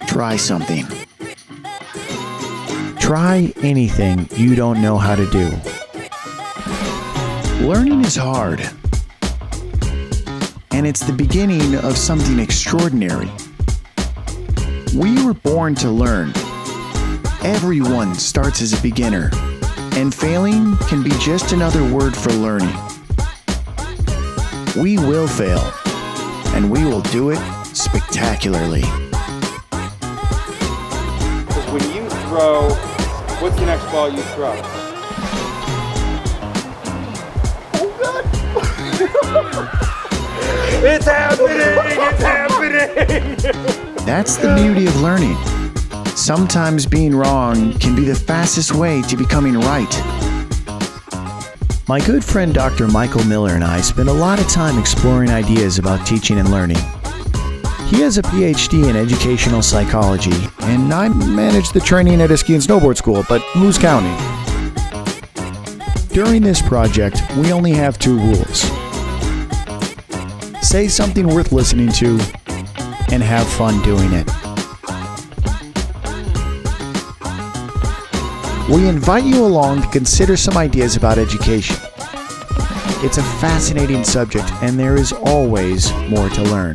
Try something. Try anything you don't know how to do. Learning is hard, and it's the beginning of something extraordinary. We were born to learn. Everyone starts as a beginner, and failing can be just another word for learning. We will fail, and we will do it spectacularly. Because when you throw, what's the next ball you throw? Oh God! It's happening! It's happening! That's the beauty of learning. Sometimes being wrong can be the fastest way to becoming right. My good friend Dr. Michael Miller and I spend a lot of time exploring ideas about teaching and learning. He has a PhD in educational psychology, and I manage the training at a ski and snowboard school, but who's counting? During this project, we only have 2 rules. Say something worth listening to, and have fun doing it. We invite you along to consider some ideas about education. It's a fascinating subject, and there is always more to learn.